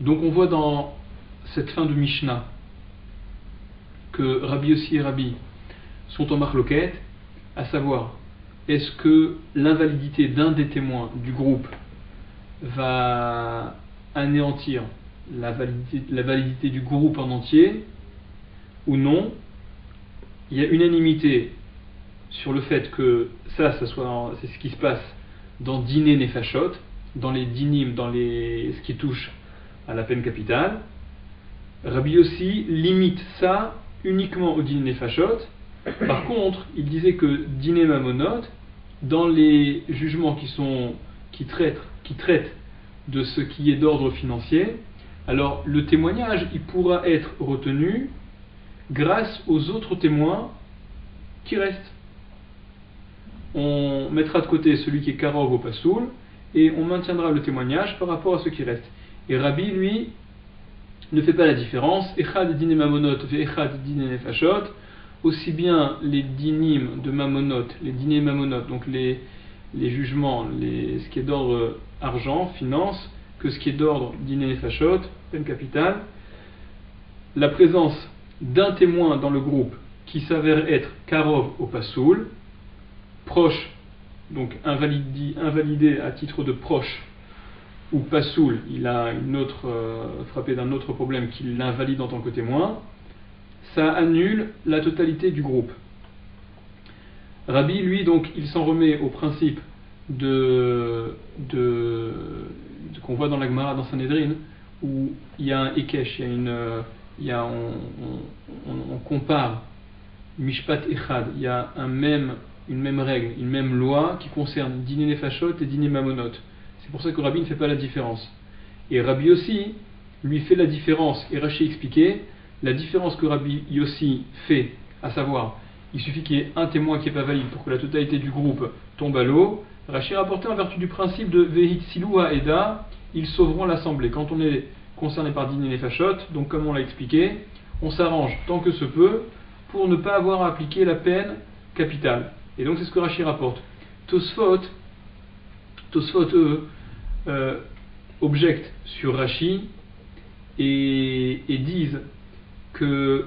Donc on voit dans cette fin de Mishnah que Rabbi Yossi et Rabbi sont en marloquette, à savoir, est-ce que l'invalidité d'un des témoins du groupe va anéantir la validité du groupe en entier ou non? Il y a unanimité sur le fait que c'est ce qui se passe dans Diné Nefashot, dans les dinim, ce qui touche à la peine capitale. Rabbi Yossi limite ça uniquement au Diné Nefashot. Par contre, il disait que Diné Mamonot, dans les jugements qui traitent de ce qui est d'ordre financier, alors le témoignage il pourra être retenu grâce aux autres témoins qui restent. On mettra de côté celui qui est karov au pasoul et on maintiendra le témoignage par rapport à ceux qui restent. Et Rabbi, lui, ne fait pas la différence. Echad diné mamonot ve echad diné nefashot. Aussi bien les dinim de mamonot, les dinés mamonot, donc les jugements, ce qui est d'ordre argent, finance, que ce qui est d'ordre diné nefashot, peine capitale. La présence d'un témoin dans le groupe qui s'avère être karov au pasoul, proche, donc invalidé à titre de proche, ou pasoul, il a frappé d'un autre problème qui l'invalide en tant que témoin, ça annule la totalité du groupe. Rabbi, lui, donc, il s'en remet au principe qu'on voit dans la Gemara, dans Sanhedrin, où il y a un Ekesh, on compare Mishpat Echad, il y a une même règle, une même loi qui concerne Diné Nefashot et Diné Mamonot. C'est pour ça que Rabbi ne fait pas la différence. Et Rabbi Yossi, lui, fait la différence, et Rashi expliquait, la différence que Rabbi Yossi fait, à savoir, il suffit qu'il y ait un témoin qui n'est pas valide pour que la totalité du groupe tombe à l'eau. Rashi rapportait en vertu du principe de Vehit Silou Eda, ils sauveront l'assemblée. Quand on est concerné par Diné Nefashot, donc comme on l'a expliqué, on s'arrange tant que se peut pour ne pas avoir à appliquer la peine capitale. Et donc c'est ce que Rashi rapporte. Tosfot, eux, objectent sur Rashi et disent que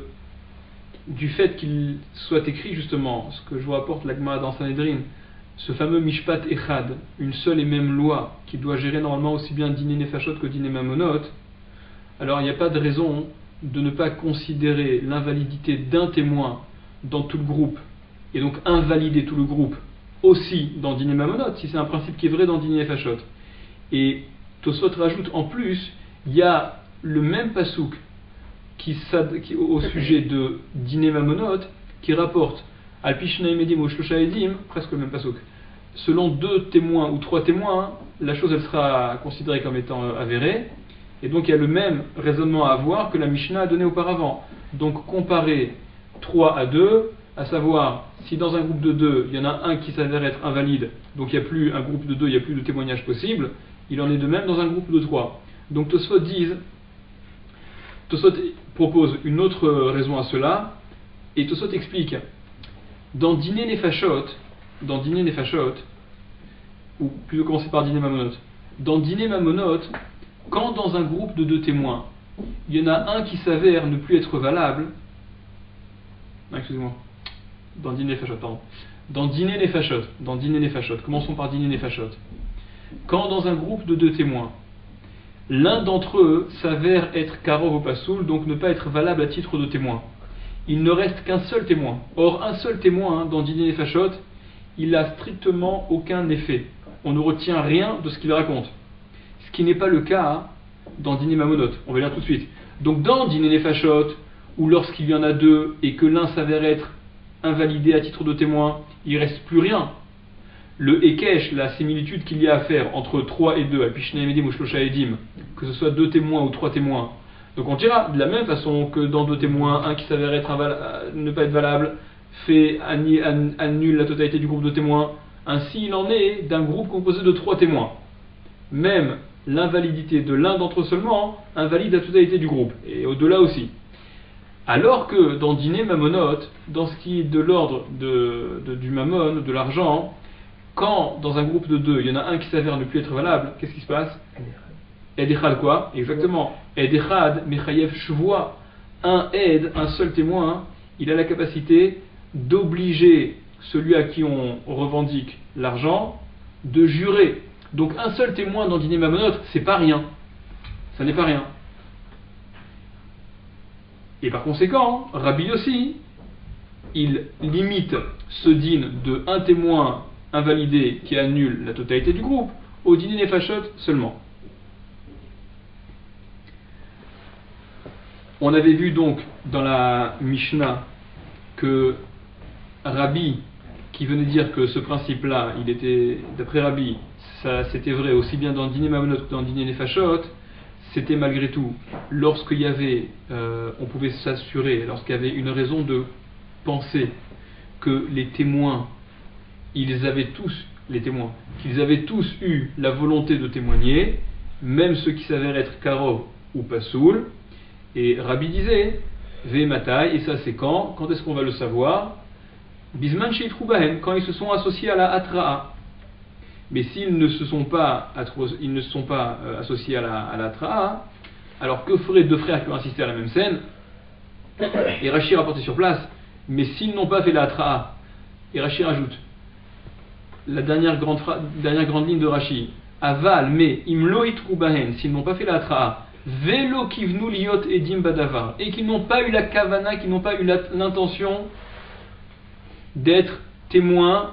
du fait qu'il soit écrit justement, ce que je vous rapporte la Gemara dans Sanhedrin, ce fameux Mishpat Echad, une seule et même loi qui doit gérer normalement aussi bien Diné Nefashot que Diné Mamonot, alors il n'y a pas de raison de ne pas considérer l'invalidité d'un témoin dans tout le groupe et donc invalider tout le groupe aussi dans Diné Mamonot, si c'est un principe qui est vrai dans Diné Nefashot. Et Tosfot rajoute en plus, il y a le même pasouk qui au sujet de Diné Mamonot qui rapporte Al-Pi Shnei Edim ou Shlosha Edim, presque le même pasouk. Selon 2 témoins ou 3 témoins, la chose elle sera considérée comme étant avérée, et donc il y a le même raisonnement à avoir que la Mishnah a donné auparavant. Donc comparer 3 à 2, à savoir si dans un groupe de 2 il y en a un qui s'avère être invalide, donc il n'y a plus un groupe de 2, il n'y a plus de témoignage possible, il en est de même dans un groupe de 3. Donc Tosfot propose une autre raison à cela, et Tosfot explique dans Diné Nefashot, ou plutôt commencer par Diné Mamonot, dans Diné Mamonot, quand dans un groupe de 2 témoins, il y en a un qui s'avère ne plus être valable, dans Diné Nefashot, commençons par Diné Nefashot, quand dans un groupe de 2 témoins, l'un d'entre eux s'avère être karov au pasoul, donc ne pas être valable à titre de témoin, il ne reste qu'un seul témoin. Or, un seul témoin dans Diné Nefashot, il n'a strictement aucun effet. On ne retient rien de ce qu'il raconte. Ce qui n'est pas le cas dans Diné Mamonot. On va lire tout de suite. Donc, dans Diné Nefashot, ou lorsqu'il y en a 2 et que l'un s'avère être invalidé à titre de témoin, il ne reste plus rien. Le Ekesh, la similitude qu'il y a à faire entre 3 et 2, Al-Pi Shnei Edim ou Shlosha Edim, que ce soit 2 témoins ou 3 témoins, donc on dira de la même façon que dans 2 témoins, un qui s'avère ne pas être valable annule la totalité du groupe de témoins. Ainsi il en est d'un groupe composé de 3 témoins. Même l'invalidité de l'un d'entre eux seulement invalide la totalité du groupe, et au-delà aussi. Alors que dans Diné Mamonot, dans ce qui est de l'ordre du mammon, de l'argent, quand dans un groupe de 2, il y en a un qui s'avère ne plus être valable, qu'est-ce qui se passe? Ed Echad quoi? Exactement. Ed Echad Mechayev Shvoa. Un Ed, un seul témoin, il a la capacité d'obliger celui à qui on revendique l'argent de jurer. Donc un seul témoin dans Diné Mamonot, c'est pas rien. Ça n'est pas rien. Et par conséquent, Rabbi aussi, il limite ce din de un témoin invalidé qui annule la totalité du groupe au Diné Nefashot seulement. On avait vu donc dans la Mishnah que Rabbi, qui venait dire que ce principe-là, il était, d'après Rabbi, ça c'était vrai aussi bien dans Diné Mamonot que dans Diné Nefashot, c'était malgré tout, lorsqu'il y avait, on pouvait s'assurer, lorsqu'il y avait une raison de penser que les témoins, qu'ils avaient tous eu la volonté de témoigner, même ceux qui s'avèrent être Karov ou Pasoul. Et Rabbi disait, Ve Matai, et ça c'est quand est-ce qu'on va le savoir? Bisman Sheitru Bahem, quand ils se sont associés à la Atra'a. Mais s'ils ne se sont pas associés à la Atra'a, alors que feraient deux frères qui ont assisté à la même scène? Et Rashi rapportait sur place, mais s'ils n'ont pas fait la Atra'a, et Rashi rajoute, la dernière grande ligne de Rashi, Aval, mais Imlo Itru Bahem, s'ils n'ont pas fait la Atra'a, Velo kivnu liot edim badavar, et qu'ils n'ont pas eu la kavana, qu'ils n'ont pas eu l'intention d'être témoins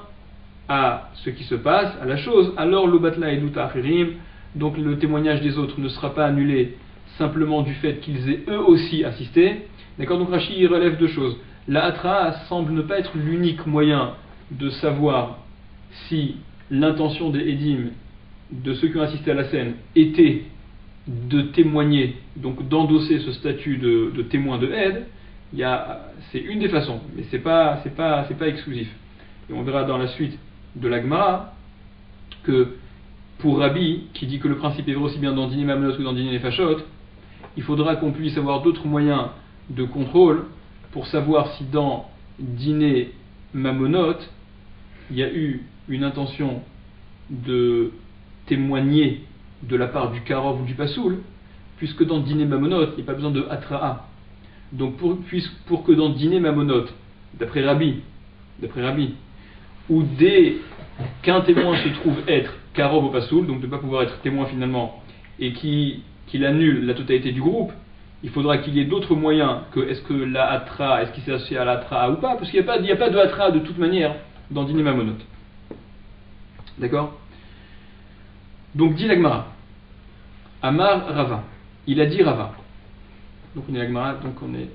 à ce qui se passe, à la chose, alors l'obatla edut achirim, donc le témoignage des autres ne sera pas annulé simplement du fait qu'ils aient eux aussi assisté. D'accord, donc Rashi relève deux choses. La hatra semble ne pas être l'unique moyen de savoir si l'intention des édim, de ceux qui ont assisté à la scène, était de témoigner, donc d'endosser ce statut de témoin de aide. C'est une des façons, mais c'est pas exclusif. Et on verra dans la suite de la Gemara que pour Rabbi, qui dit que le principe est vrai aussi bien dans Diné Mamonot que dans Diné Nefashot, il faudra qu'on puisse avoir d'autres moyens de contrôle pour savoir si dans Diné Mamonot il y a eu une intention de témoigner de la part du Karov ou du Pasoul, puisque dans Diné Mamonot, il n'y a pas besoin de Atra'a. Donc pour que dans Diné Mamonot, d'après Rabbi, où dès qu'un témoin se trouve être Karov ou Pasoul, donc de ne pas pouvoir être témoin finalement, et qu'il annule la totalité du groupe, il faudra qu'il y ait d'autres moyens que est-ce qu'il s'est associé à la Atra'a ou pas, parce qu'il n'y a pas de Atra'a de toute manière dans Diné Mamonot. D'accord? Donc dit la Gemara, Amar Rava, il a dit Rava. Donc on est la Gemara, donc on est.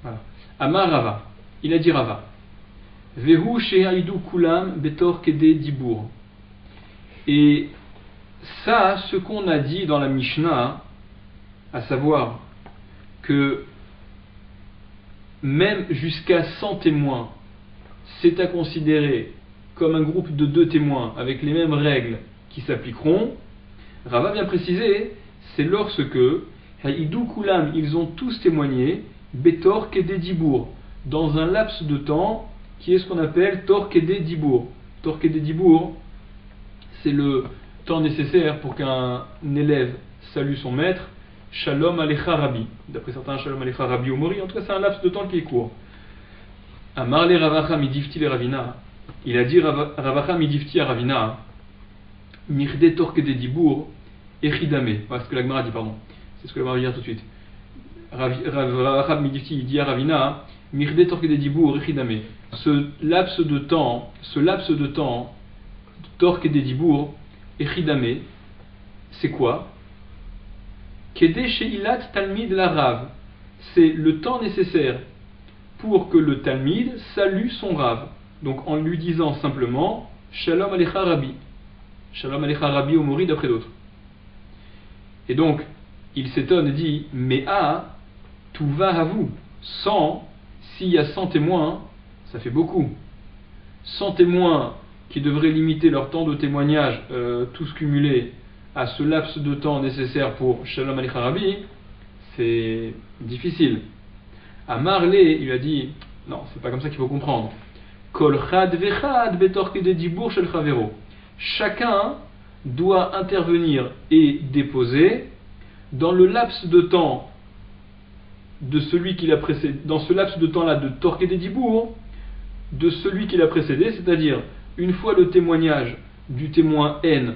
Voilà. Amar Rava, il a dit Rava. Vehu she'aidu kulam betor kede dibour. Et ça, ce qu'on a dit dans la Mishnah, à savoir que même jusqu'à 100 témoins, c'est à considérer comme un groupe de 2 témoins avec les mêmes règles qui s'appliqueront. Rava vient préciser, c'est lorsque Haïdou Kulam, ils ont tous témoigné, Betor Kede Dibour, dans un laps de temps qui est ce qu'on appelle Tor Kede Dibour. Tor Kede Dibour, c'est le temps nécessaire pour qu'un élève salue son maître, Shalom Alecha Rabbi. D'après certains, Shalom Alecha Rabbi ou Mori, en tout cas c'est un laps de temps qui est court. Amar le Ravacha Midifti le Ravina, il a dit Ravacha Midifti à Ravina, Mirde Torque de Dibour, Echidame. Voilà ce que la Gemara dit, pardon. C'est ce que la Gemara va dire tout de suite. Ravacha Midifti dit à Ravina, Mirde Torque de Dibour, Echidame. Ce laps de temps, Torque de Dibour, Echidame, c'est quoi? Kede Sheilat Talmid la Rav. C'est le temps nécessaire pour que le Talmid salue son Rav. Donc en lui disant simplement Shalom Alecha Rabbi. Shalom Alecha Rabbi au Mori d'après d'autres. Et donc, il s'étonne et dit Mea, tout va à vous. 100, s'il y a 100 témoins, ça fait beaucoup. 100 témoins qui devraient limiter leur temps de témoignage, tous cumulés, à ce laps de temps nécessaire pour Shalom Alecha Rabbi, c'est difficile. À Marley, il a dit non, c'est pas comme ça qu'il faut comprendre. Kol chad vechad betorke de dibour shel chavero. Chacun doit intervenir et déposer dans le laps de temps de celui qui l'a précédé, dans ce laps de temps-là de Torque des Dibour, de celui qui l'a précédé, c'est-à-dire une fois le témoignage du témoin N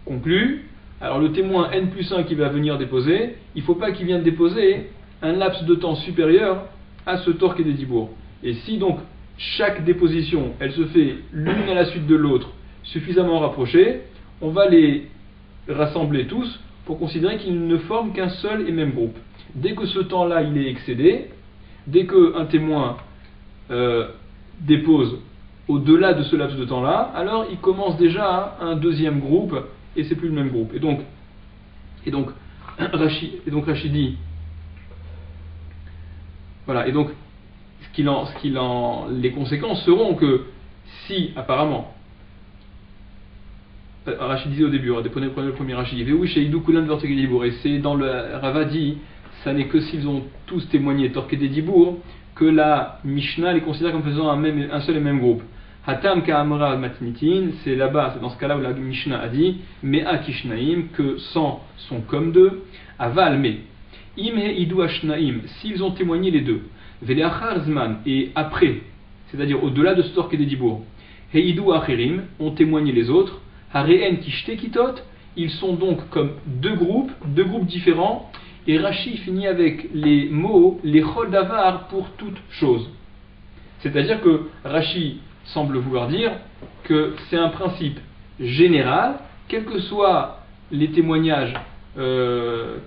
conclu, alors le témoin N plus 1 qui va venir déposer, il ne faut pas qu'il vienne déposer un laps de temps supérieur à ce Torque des Dibour. Et si donc chaque déposition, elle se fait l'une à la suite de l'autre, suffisamment rapprochée, on va les rassembler tous pour considérer qu'ils ne forment qu'un seul et même groupe. Dès que ce temps-là il est excédé, dès qu'un témoin dépose au-delà de ce laps de temps-là, alors il commence déjà un deuxième groupe et c'est plus le même groupe. Et donc Rashi dit, voilà, et donc les conséquences seront que si apparemment Rashi disait au début, prenez le premier Rashi, et c'est dans le Rava dit, ça n'est que s'ils ont tous témoigné Torque des Dibour que la Mishnah les considère comme faisant un seul et même groupe. Hatam ka'amra matnitin, c'est là-bas, c'est dans ce cas-là où la Mishnah a dit Mea kishnaim, que 100 sont comme 2, aval mais im he idu ashnaim, s'ils ont témoigné les deux, veleachar zman, et après, c'est-à-dire au-delà de ce Torque des Dibour, he idu acherim, ont témoigné les autres, hareen kishte kitot, ils sont donc comme deux groupes différents. Et Rashi finit avec les mots, les chol davar pour toute chose. C'est-à-dire que Rashi semble vouloir dire que c'est un principe général, quels que soient les témoignages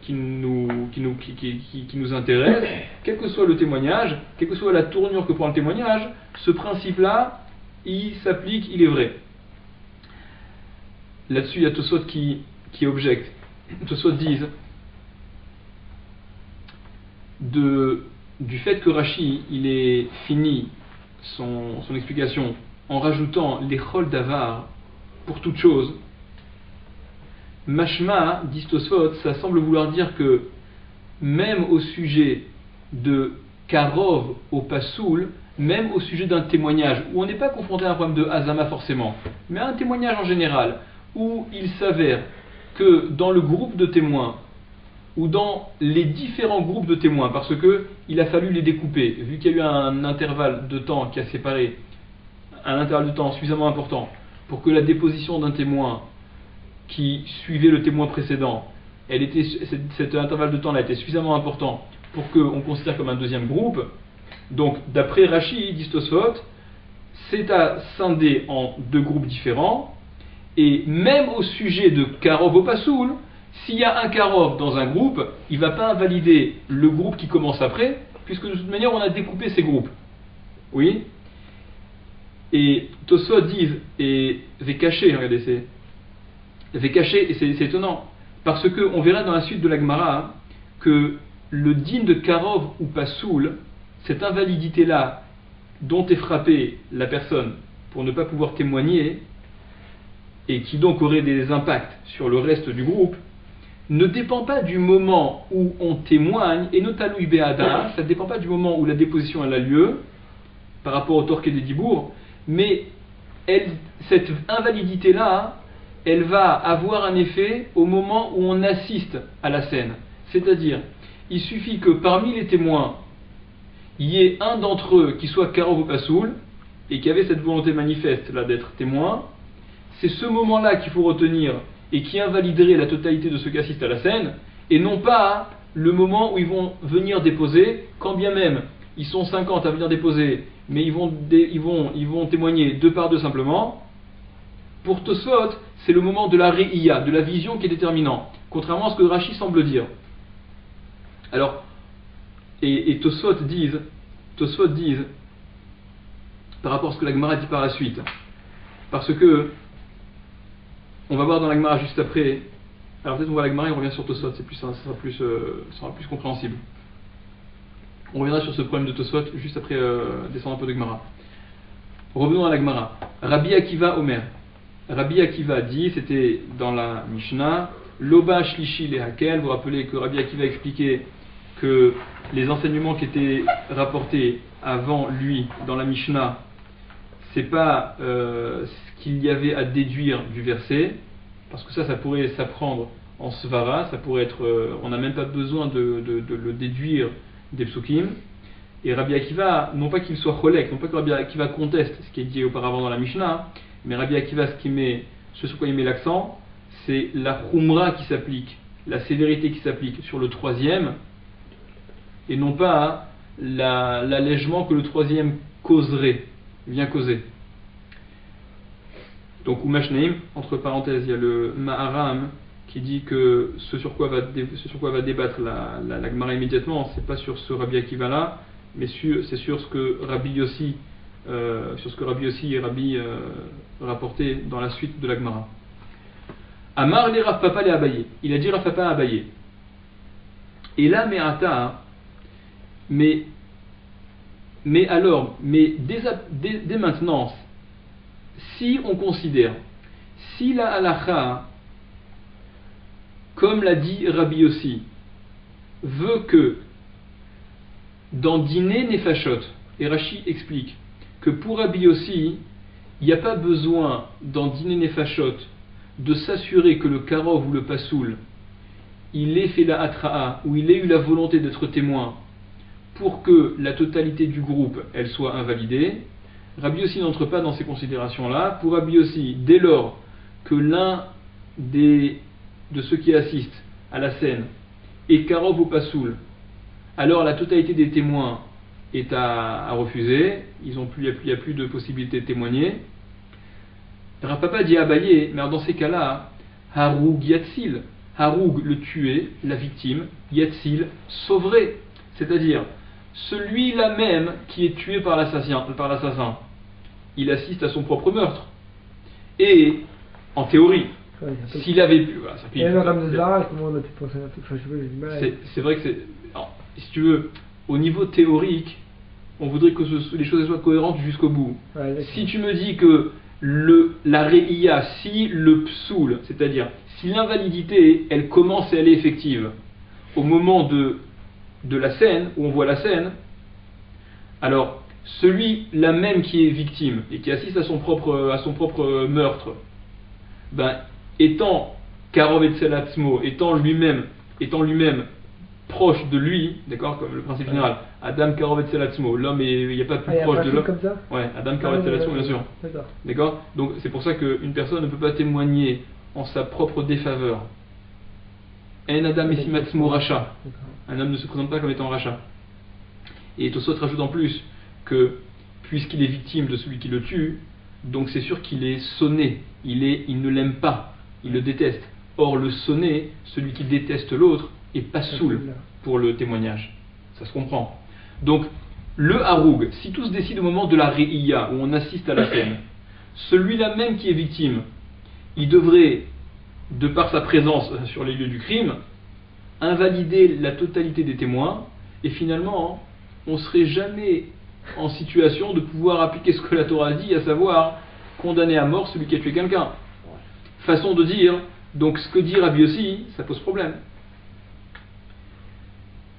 qui nous intéressent, quel que soit le témoignage, quelle que soit la tournure que prend le témoignage, ce principe-là, il s'applique, il est vrai. Là-dessus, il y a Tosfot qui objecte. Tosfot disent du fait que Rashi il ait fini son explication en rajoutant les chol davar pour toute chose, mashma, dit Tosfot, ça semble vouloir dire que même au sujet de karov au pasoul, même au sujet d'un témoignage où on n'est pas confronté à un problème de hazama forcément, mais à un témoignage en général où il s'avère que dans le groupe de témoins ou dans les différents groupes de témoins, parce que il a fallu les découper, vu qu'il y a eu un intervalle de temps qui a séparé, un intervalle de temps suffisamment important pour que la déposition d'un témoin qui suivait le témoin précédent, cet intervalle de temps là était suffisamment important pour qu'on considère comme un deuxième groupe. Donc d'après Rashi, dit Tosfot, c'est à scinder en deux groupes différents, et même au sujet de Karov au Pasoul, s'il y a un Karov dans un groupe, il ne va pas invalider le groupe qui commence après, puisque de toute manière on a découpé ces groupes. Oui. Et Tosfot disent, et Vekaché, regardez, c'est Vekaché, et c'est étonnant, parce qu'on verra dans la suite de la Gemara que le din de Karov ou Pasoul, cette invalidité-là dont est frappée la personne pour ne pas pouvoir témoigner, et qui donc aurait des impacts sur le reste du groupe, ne dépend pas du moment où on témoigne, et notamment Béada, ça ne dépend pas du moment où la déposition elle a lieu, par rapport au Torque des Dibour, mais cette invalidité-là, elle va avoir un effet au moment où on assiste à la scène. C'est-à-dire, il suffit que parmi les témoins, il y ait un d'entre eux qui soit Karov ou Pasoul, et qui avait cette volonté manifeste là d'être témoin. C'est ce moment-là qu'il faut retenir et qui invaliderait la totalité de ceux qui assistent à la scène, et non pas le moment où ils vont venir déposer, quand bien même ils sont 50 à venir déposer, mais ils vont témoigner deux par deux simplement. Pour Tosfot, c'est le moment de la ré'ia, de la vision qui est déterminant, contrairement à ce que Rashi semble dire. Alors, et Tosfot disent, par rapport à ce que la Gemara dit par la suite, parce que on va voir dans la Gemara juste après. Alors peut-être on va à la Gemara et on revient sur Tosfot, ça sera plus compréhensible. On reviendra sur ce problème de Tosfot juste après descendre un peu de Gemara. Revenons à la Gemara. Rabbi Akiva Omer. Rabbi Akiva dit, c'était dans la Mishnah, Loba Shlishi Lehakel. Vous rappelez que Rabbi Akiva expliquait que les enseignements qui étaient rapportés avant lui dans la Mishnah, c'est pas ce qu'il y avait à déduire du verset, parce que ça pourrait s'apprendre en svara, ça pourrait être, on n'a même pas besoin de le déduire des psukim. Et Rabbi Akiva, non pas qu'il soit cholek, non pas que Rabbi Akiva conteste ce qui est dit auparavant dans la Mishnah, mais Rabbi Akiva, ce sur quoi il met l'accent, c'est la chumra qui s'applique, la sévérité qui s'applique sur le troisième, et non pas l'allègement que le troisième vient causer. Donc, Umashneim, entre parenthèses, il y a le Maharam qui dit que ce sur quoi va débattre la Gemara immédiatement, c'est pas sur ce Rabbi Akiva là, mais c'est sur ce que Rabbi Yossi et Rabbi rapportaient dans la suite de la Gemara. Amar les Rav Papa les Abaye. Il a dit Rav Papa à Abaye. Et là, mais dès maintenant, si on considère, si la halacha, comme l'a dit Rabbi Yossi, veut que dans Diné Nefashot, et Rashi explique que pour Rabbi Yossi, il n'y a pas besoin dans Diné Nefashot de s'assurer que le karov ou le pasoul, il ait fait la hatra'a, ou il ait eu la volonté d'être témoin, pour que la totalité du groupe, elle soit invalidée. Rabbi Yossi n'entre pas dans ces considérations-là. Pour Rabbi Yossi, dès lors que l'un de ceux qui assistent à la scène est karov ou pasoul, alors la totalité des témoins est à refuser, il n'y a plus de possibilité de témoigner. Rav Papa dit à Abaye, mais dans ces cas-là, Haroug Yatzil, Haroug le tué, la victime, Yatzil sauverait, c'est-à-dire celui-là même qui est tué par l'assassin, il assiste à son propre meurtre. Et en théorie, s'il avait pu, voilà, c'est vrai que si tu veux, au niveau théorique, on voudrait que les choses soient cohérentes jusqu'au bout. Ouais, si tu me dis que la réia, si le psoul, c'est-à-dire si l'invalidité, elle commence et elle est effective au moment de la scène, où on voit la scène, alors celui-là même qui est victime et qui assiste à son propre meurtre, étant karov etzel atzmo, étant lui-même proche de lui, d'accord, comme le principe général, Adam karov etzel atzmo, l'homme il n'y a pas plus proche de l'homme. Comme ça. Ouais, Adam karov etzel atzmo, bien sûr. D'accord. Donc c'est pour ça qu'une personne ne peut pas témoigner en sa propre défaveur. En Adam isim atzmo racha. Un homme ne se présente pas comme étant racha. Et Tosot rajoute en plus que puisqu'il est victime de celui qui le tue, donc c'est sûr qu'il est sonné, il ne l'aime pas, il le déteste. Or le sonné, celui qui déteste l'autre, est pas soul pour le témoignage. Ça se comprend. Donc le haroug, si tout se décide au moment de la réia, où on assiste à la scène, celui-là même qui est victime, il devrait, de par sa présence sur les lieux du crime, invalider la totalité des témoins, et finalement, on ne serait jamais en situation de pouvoir appliquer ce que la Torah dit, à savoir condamner à mort celui qui a tué quelqu'un. Façon de dire, donc ce que dit Rabbi Yossi, ça pose problème.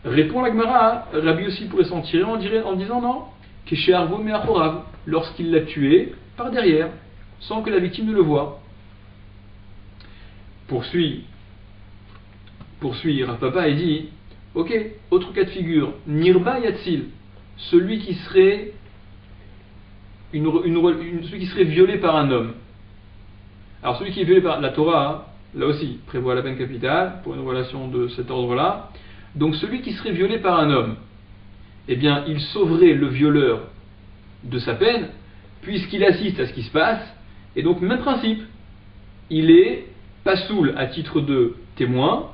Répond la Gemara, Rabbi Yossi pourrait s'en tirer en disant non, que chez Arvo Me'achorav, lorsqu'il l'a tué par derrière, sans que la victime ne le voie. Poursuit Rav Papa et dit, ok, autre cas de figure, Nirba Yatzil, celui qui serait violé par un homme. Alors celui qui est violé par la Torah, là aussi, prévoit la peine capitale pour une relation de cet ordre-là. Donc celui qui serait violé par un homme, eh bien il sauverait le violeur de sa peine, puisqu'il assiste à ce qui se passe, et donc même principe, il est pasoul à titre de témoin,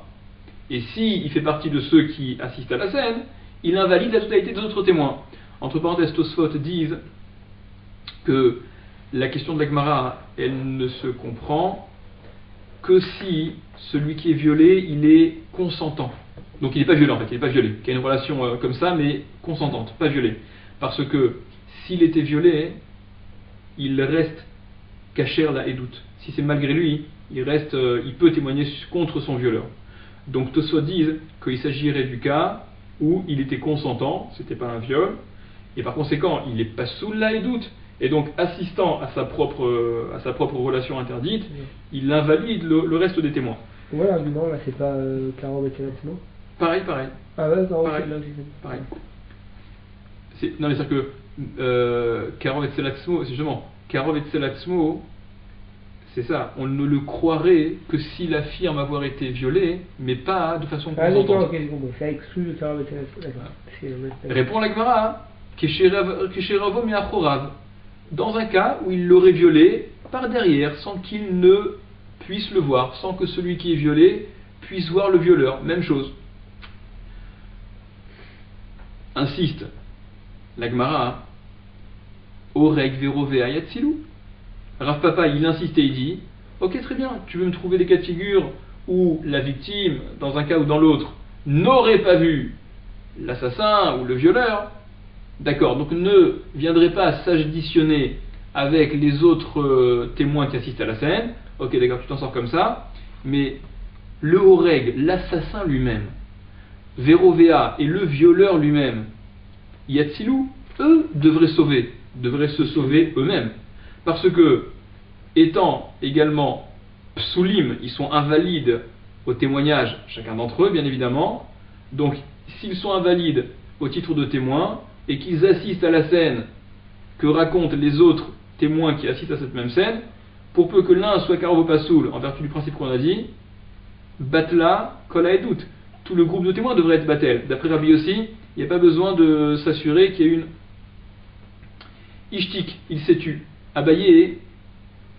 et s'il fait partie de ceux qui assistent à la scène, il invalide la totalité des autres témoins. Entre parenthèses, Tosfot disent que la question de la Gemara, elle ne se comprend que si celui qui est violé, il est consentant. Donc il n'est pas violent en fait, il n'est pas violé. Il y a une relation comme ça, mais consentante, pas violée. Parce que s'il était violé, il reste cacher la édoute. Si c'est malgré lui, il peut témoigner contre son violeur. Donc Tosfot disent qu'il s'agirait du cas où il était consentant, c'était pas un viol, et par conséquent il n'est pas sous la édoute, Et donc, assistant à sa propre relation interdite, il invalide le reste des témoins. Ouais, l'argument là, c'est pas Karo Betelatzmo. Pareil. Ah ouais, non, Pareil. c'est là, Pareil. Non, mais c'est-à-dire que Karo Betelatzmo, c'est justement, Karo Betelatzmo, c'est ça, on ne le croirait que s'il affirme avoir été violé, mais pas de façon consentante. Ah d'accord, ok, bon, ça exclut le Karo Betelatzmo, d'accord. Répond la Gemara, Kesheravo Meachorav, dans un cas où il l'aurait violé par derrière, sans qu'il ne puisse le voir, sans que celui qui est violé puisse voir le violeur, même chose. Insiste la Gemara, Oreg Verove Ayatsilou. Rav Papa, il insiste et il dit, ok, très bien, tu veux me trouver des cas de figure où la victime, dans un cas ou dans l'autre, n'aurait pas vu l'assassin ou le violeur, d'accord, donc ne viendrait pas s'additionner avec les autres témoins qui assistent à la scène, ok, d'accord, tu t'en sors comme ça, mais le Horeg, l'assassin lui-même, Vérovea et le violeur lui-même, Yatsilou, eux devraient se sauver eux-mêmes, parce que, étant également psoulim, ils sont invalides au témoignage, chacun d'entre eux, bien évidemment, donc s'ils sont invalides au titre de témoins, et qu'ils assistent à la scène que racontent les autres témoins qui assistent à cette même scène, pour peu que l'un soit Karov Pasoul, en vertu du principe qu'on a dit, Batla, Kola et doute. Tout le groupe de témoins devrait être Batel. D'après Rabbi aussi, il n'y a pas besoin de s'assurer qu'il y ait une Ishtik, il s'est tu. Abaye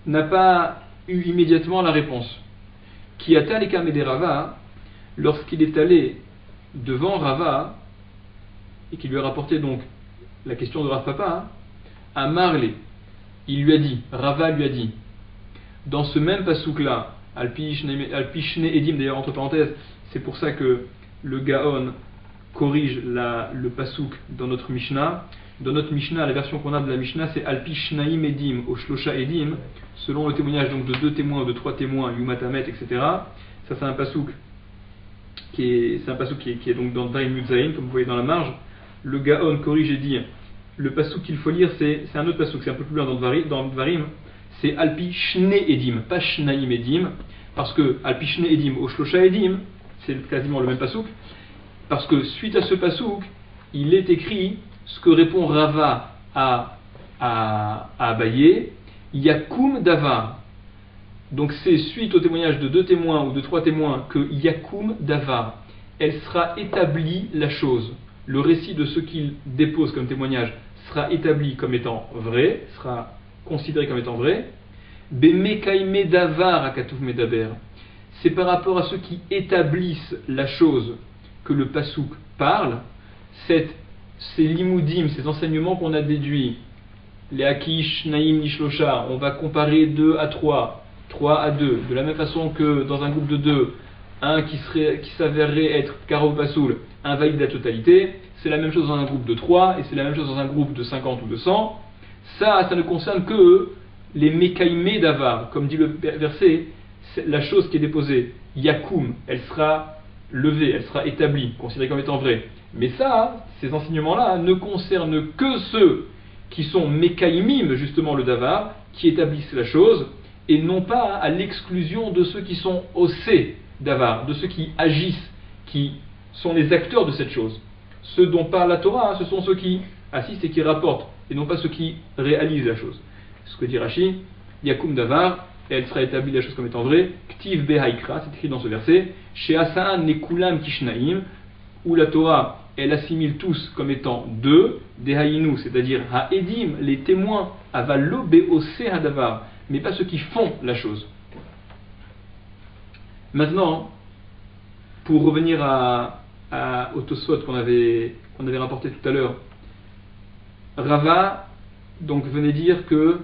n'a pas eu immédiatement la réponse. Qui a talekame de Rava, lorsqu'il est allé devant Rava, et qui lui a rapporté donc la question de Rav Papa, à Marley, il lui a dit, Rava lui a dit, dans ce même pasouk-là, Alpishne Edim, d'ailleurs entre parenthèses, c'est pour ça que le Gaon corrige le pasouk dans notre Mishnah. Dans notre Mishnah, la version qu'on a de la Mishnah, c'est Alpishnaim Edim, au Shlosha Edim, selon le témoignage donc de 2 témoins, de 3 témoins, Yumatamet, etc. Ça c'est un pasouk qui est donc dans Dvarim Yudzaïn, comme vous voyez dans la marge. Le Gaon corrige et dit, le pasouk qu'il faut lire, c'est un autre pasouk, c'est un peu plus loin dans Dvarim, c'est Alpi Shne Edim, pas Shnaim Edim, parce que Alpi Shne Edim au Shlosha Edim, c'est quasiment le même pasouk, parce que suite à ce pasouk, il est écrit ce que répond Rava à Abaye, Yakoum Davar. Donc c'est suite au témoignage de 2 témoins ou de 3 témoins que Yakoum Davar, elle sera établie la chose. Le récit de ce qu'il dépose comme témoignage sera établi comme étant vrai, sera considéré comme étant vrai. Bemekaime davar akatouf medaber. C'est par rapport à ceux qui établissent la chose que le pasouk parle. Ces limoudim, ces enseignements qu'on a déduits, les akish, naïm, nishlosha, on va comparer 2 à 3, 3 à 2, de la même façon que dans un groupe de 2, un qui s'avérerait être Karov Pasoul invalide la totalité, c'est la même chose dans un groupe de 3 et c'est la même chose dans un groupe de 50 ou de 100. Ça ne concerne que les Mekaïmé d'Avar, comme dit le verset, la chose qui est déposée, Yakoum, elle sera levée, elle sera établie, considérée comme étant vraie. Mais ça, ces enseignements-là, ne concernent que ceux qui sont Mekaïmim, justement le Davar, qui établissent la chose, et non pas à l'exclusion de ceux qui sont Osé Davar, de ceux qui agissent, qui sont les acteurs de cette chose. Ceux dont parle la Torah, ce sont ceux qui assistent et qui rapportent, et non pas ceux qui réalisent la chose. Ce que dit Rashi, Yakoum Davar, et elle sera établie la chose comme étant vraie, Ktiv Behaikra, c'est écrit dans ce verset, Chez Asaan Nekulam Kishnaim, où la Torah, elle assimile tous comme étant 2, Dehainu, c'est-à-dire Haedim, les témoins, Avalo Beose Hadavar, mais pas ceux qui font la chose. Maintenant, pour revenir au Tosfot qu'on avait rapporté tout à l'heure, Rava donc venait dire que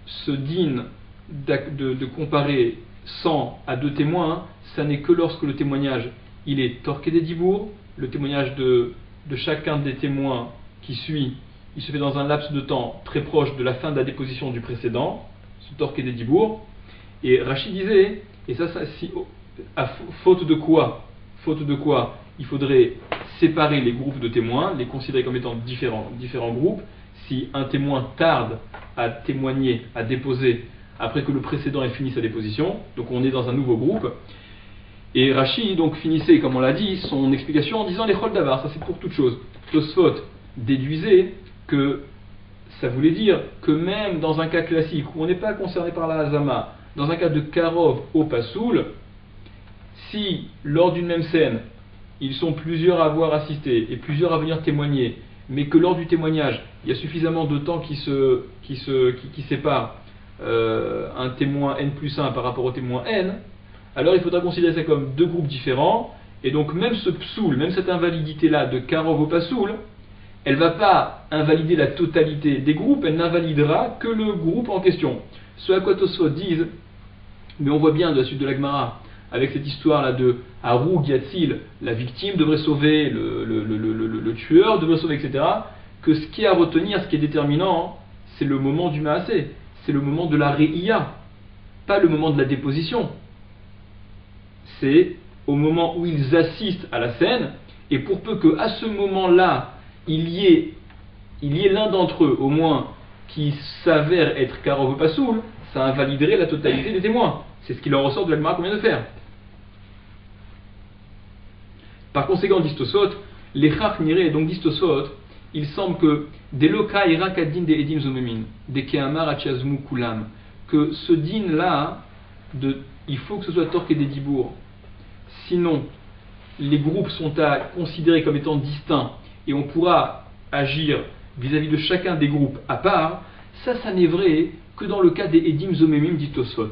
ce din de comparer 100 à 2 témoins, ça n'est que lorsque le témoignage il est torqué des dibours, le témoignage de chacun des témoins qui suit, il se fait dans un laps de temps très proche de la fin de la déposition du précédent, ce torqué des dibours, et Rachid disait, et ça faute de quoi il faudrait séparer les groupes de témoins, les considérer comme étant différents groupes. Si un témoin tarde à témoigner, à déposer, après que le précédent ait fini sa déposition. Donc on est dans un nouveau groupe. Et Rashi donc finissait, comme on l'a dit, son explication en disant les chol davar, ça c'est pour toute chose. Tosfot déduisait que ça voulait dire que même dans un cas classique où on n'est pas concerné par la hazama, dans un cas de karov au pasoul, si lors d'une même scène, ils sont plusieurs à avoir assisté et plusieurs à venir témoigner, mais que lors du témoignage, il y a suffisamment de temps qui sépare un témoin N plus 1 par rapport au témoin N, alors il faudra considérer ça comme deux groupes différents, et donc même ce psoul, même cette invalidité-là de karov au pasoul, elle ne va pas invalider la totalité des groupes, elle n'invalidera que le groupe en question. Ce à quoi Tosfot disent, mais on voit bien de la suite de la Gemara, avec cette histoire-là de Haroug Yatzil, la victime devrait sauver, le tueur devrait sauver, etc., que ce qui est à retenir, ce qui est déterminant, c'est le moment du Maasé, c'est le moment de la Réia, pas le moment de la déposition. C'est au moment où ils assistent à la scène, et pour peu qu'à ce moment-là, il y ait l'un d'entre eux, au moins, qui s'avère être Karov Pasoul, ça invaliderait la totalité des témoins. C'est ce qu'il en ressort de la Gemara qu'on vient de faire. Par conséquent, d'Istosot, les Chach Niré, donc d'Istosot, il semble que des loka irakadin des edim zomemin, des keamar achazmu kulam, que ce din-là, il faut que ce soit torque et des dibours. Sinon, les groupes sont à considérer comme étant distincts et on pourra agir vis-à-vis de chacun des groupes à part. Ça n'est vrai que dans le cas des edim zomemim d'Istosot.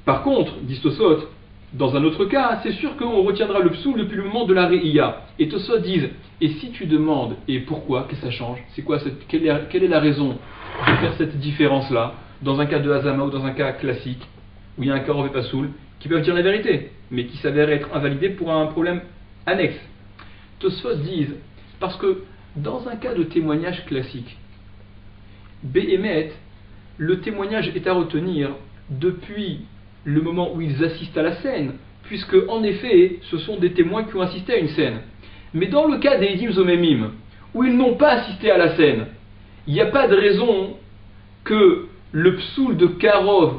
Par contre, d'Istosot, dans un autre cas, c'est sûr qu'on retiendra le psoul depuis le moment de la réia. Et Tosot disent, et si tu demandes, et pourquoi, qu'est-ce que ça change? C'est quoi quelle est la raison de faire cette différence-là, dans un cas de hazama ou dans un cas classique, où il y a un karov et pasoul, qui peuvent dire la vérité, mais qui s'avère être invalidé pour un problème annexe. Tosot disent, parce que dans un cas de témoignage classique, Behemet, le témoignage est à retenir depuis le moment où ils assistent à la scène, puisque en effet, ce sont des témoins qui ont assisté à une scène. Mais dans le cas des Edim Zomemim, où ils n'ont pas assisté à la scène, il n'y a pas de raison que le psoul de Karov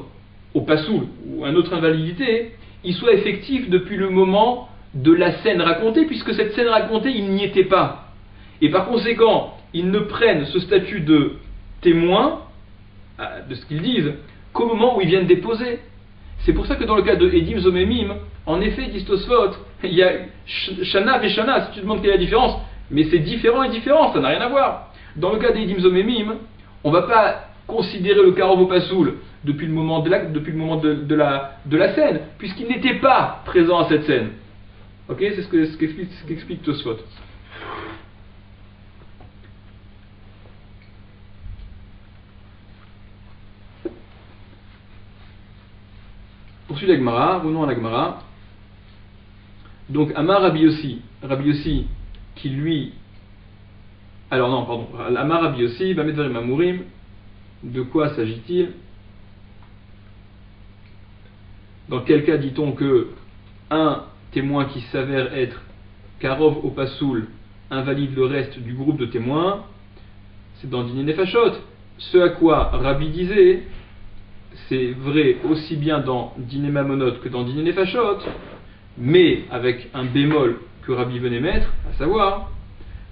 au pasoul, ou un autre invalidité, il soit effectif depuis le moment de la scène racontée, puisque cette scène racontée, ils n'y étaient pas. Et par conséquent, ils ne prennent ce statut de témoin, de ce qu'ils disent, qu'au moment où ils viennent déposer. C'est pour ça que dans le cas de Edim Zomemim, en effet, dit Tosfot, il y a Shana et Shana, si tu demandes quelle est la différence, mais c'est différent et différent, ça n'a rien à voir. Dans le cas d'Edim Zomemim, on ne va pas considérer le Karov au Pasoul depuis le moment de la scène, puisqu'il n'était pas présent à cette scène. Ok, c'est ce qu'explique Tosfot. Poursuit la Gemara, revenons à la Gemara. Donc Amar Rabbi Yossi, qui lui... Alors non, pardon. Amar Rabbi Yossi, Bamet Verim Amurim, de quoi s'agit-il? Dans quel cas dit-on que un témoin qui s'avère être Karov au Pasoul invalide le reste du groupe de témoins? C'est dans Diné Nefashot. Ce à quoi Rabbi disait, c'est vrai aussi bien dans Diné Mamonot que dans Diné Nefashot, mais avec un bémol que Rabbi venait mettre, à savoir,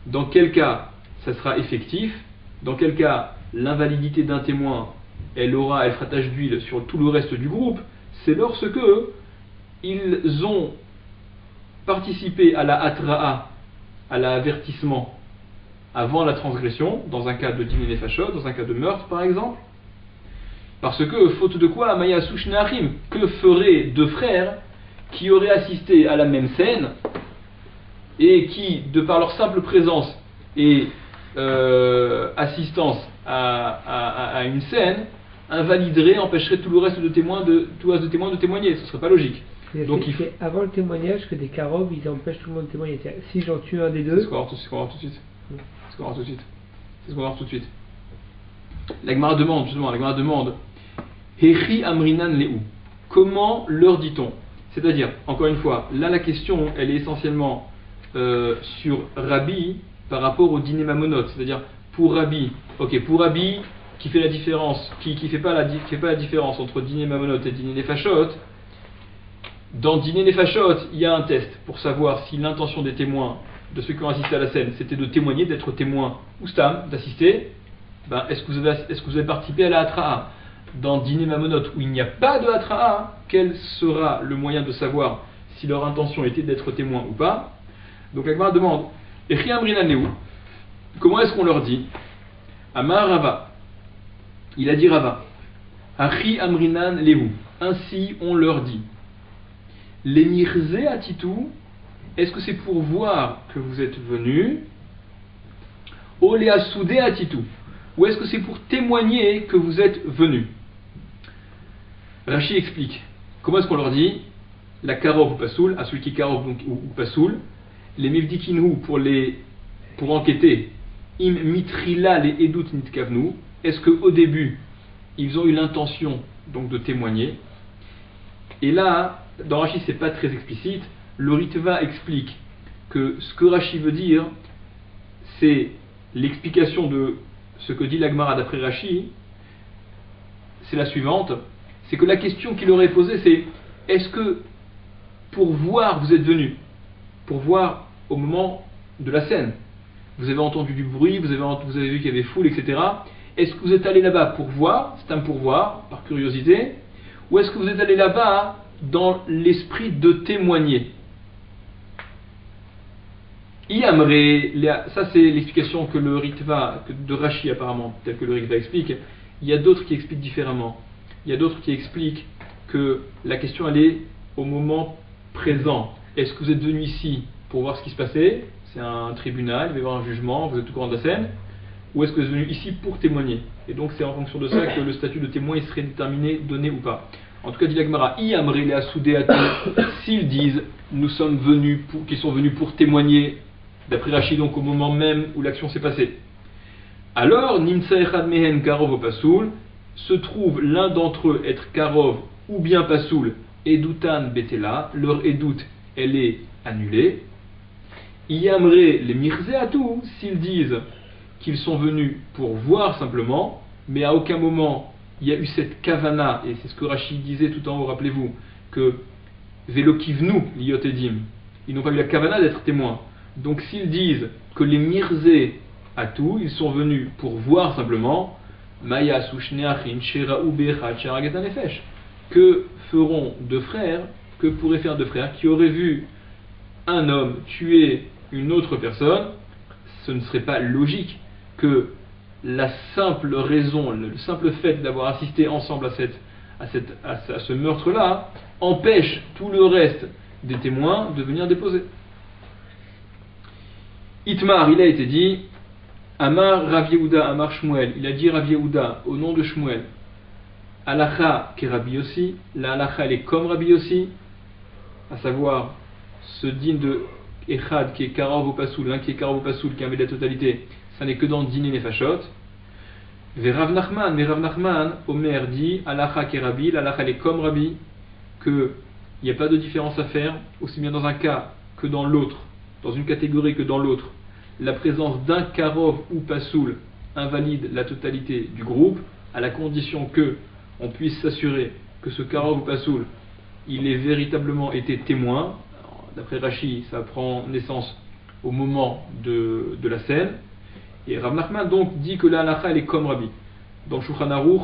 dans quel cas ça sera effectif, dans quel cas l'invalidité d'un témoin, elle fera tache d'huile sur tout le reste du groupe, c'est lorsque ils ont participé à la hatra'a, à l'avertissement, avant la transgression, dans un cas de Diné Nefashot, dans un cas de meurtre par exemple. Parce que, faute de quoi, Amaya Souchneachim, que feraient deux frères qui auraient assisté à la même scène et qui, de par leur simple présence et assistance à une scène, invalideraient, empêcheraient tout le reste de témoins de témoigner. Ce ne serait pas logique. Donc c'est avant le témoignage que des Karov, ils empêchent tout le monde de témoigner. Si j'en tue un des deux... C'est ce qu'on va voir tout de suite. C'est ce qu'on va voir tout de suite. La Gemara demande Hechi Amrinan Lehu. Comment leur dit-on? C'est-à-dire, encore une fois, là la question, elle est essentiellement sur Rabbi par rapport au Diné Mamonot. C'est-à-dire, pour Rabbi, ok, pour Rabbi, qui fait la différence, qui fait pas la différence entre dîner mamonot et dîner nefashot, dans dîner nefashot, il y a un test pour savoir si l'intention des témoins, de ceux qui ont assisté à la scène, c'était de témoigner, d'être témoin ou stam, d'assister. Ben, est-ce que vous avez participé à la hatra'a? Dans dîner mamonot, où il n'y a pas de hatra'a, quel sera le moyen de savoir si leur intention était d'être témoin ou pas? Donc la Gemara demande, Echi amrinan lehu, comment est-ce qu'on leur dit? Amar Rava, il a dit Rava, Achi amrinan lehu, ainsi on leur dit. Les mirze atitu, est-ce que c'est pour voir que vous êtes venus? O le asude atitu, ou est-ce que c'est pour témoigner que vous êtes venus? Rashi explique. Comment est-ce qu'on leur dit? La karov ou pasoul, à celui qui karov ou pasoul, les mivdikinu pour enquêter, im mitrila les edut nitkavnu, est-ce qu'au début ils ont eu l'intention donc de témoigner? Et là, dans Rashi c'est pas très explicite, le Ritva explique que ce que Rashi veut dire, c'est l'explication de ce que dit la Gemara d'après Rashi, c'est la suivante, c'est que la question qu'il aurait posée c'est, est-ce que pour voir vous êtes venu, pour voir au moment de la scène, vous avez entendu du bruit, vous avez vu qu'il y avait foule, etc. Est-ce que vous êtes allé là-bas pour voir, c'est un pourvoir, par curiosité, ou est-ce que vous êtes allé là-bas dans l'esprit de témoigner? Ça c'est l'explication que le Ritva, de Rashi apparemment, tel que le Ritva explique. Il y a d'autres qui expliquent différemment. Il y a d'autres qui expliquent que la question elle est au moment présent. Est-ce que vous êtes venu ici pour voir ce qui se passait? C'est un tribunal, il va y avoir un jugement, vous êtes au courant de la scène. Ou est-ce que vous êtes venu ici pour témoigner? Et donc c'est en fonction de ça que le statut de témoin il serait déterminé, donné ou pas. En tout cas, dit la Gemara, s'ils disent nous sommes venus qu'ils sont venus pour témoigner, d'après Rashi, donc au moment même où l'action s'est passée. Alors, Nimsa echad mehen karov ou pasoul, se trouve l'un d'entre eux être karov ou bien pasoul, edutan betela, leur edut elle est annulée. Iyamre les mirzeatu, s'ils disent qu'ils sont venus pour voir simplement, mais à aucun moment il y a eu cette kavana, et c'est ce que Rashi disait tout en haut, rappelez-vous, que velokivnu liotedim, ils n'ont pas eu la kavana d'être témoins. Donc s'ils disent que les mirze atu, ils sont venus pour voir simplement, maya sushneachin sheraou bechad sharagatan nefesh, que feront deux frères, que pourraient faire deux frères qui auraient vu un homme tuer une autre personne? Ce ne serait pas logique que la simple raison, le simple fait d'avoir assisté ensemble à ce meurtre-là empêche tout le reste des témoins de venir déposer. Itmar, il a été dit, Amar Rav Yehuda, Amar Shmuel, il a dit Rav Yehuda au nom de Shmuel, Alacha qui est Rabbi Yossi, la Alacha elle est comme Rabbi Yossi, à savoir ce din de Echad qui est Karov ou Pasoul, l'un qui est Karov ou Pasoul qui avait la totalité, ça n'est que dans Dîner Nefashot. Mais Rav Nachman, Omer dit, Alacha qui est Rabbi, l'Alacha elle est comme Rabbi, qu'il n'y a pas de différence à faire, aussi bien dans un cas que dans l'autre, dans une catégorie que dans l'autre. La présence d'un Karov ou Pasoul invalide la totalité du groupe, à la condition que on puisse s'assurer que ce Karov ou Pasoul, il ait véritablement été témoin. D'après Rashi, ça prend naissance au moment de la scène. Et Rav Nachman donc dit que la halakha elle est comme Rabbi. Dans Shulchan Aruch,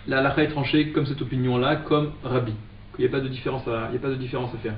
la halakha est tranchée comme cette opinion-là, comme Rabbi. Qu'il n'y a pas de différence à faire.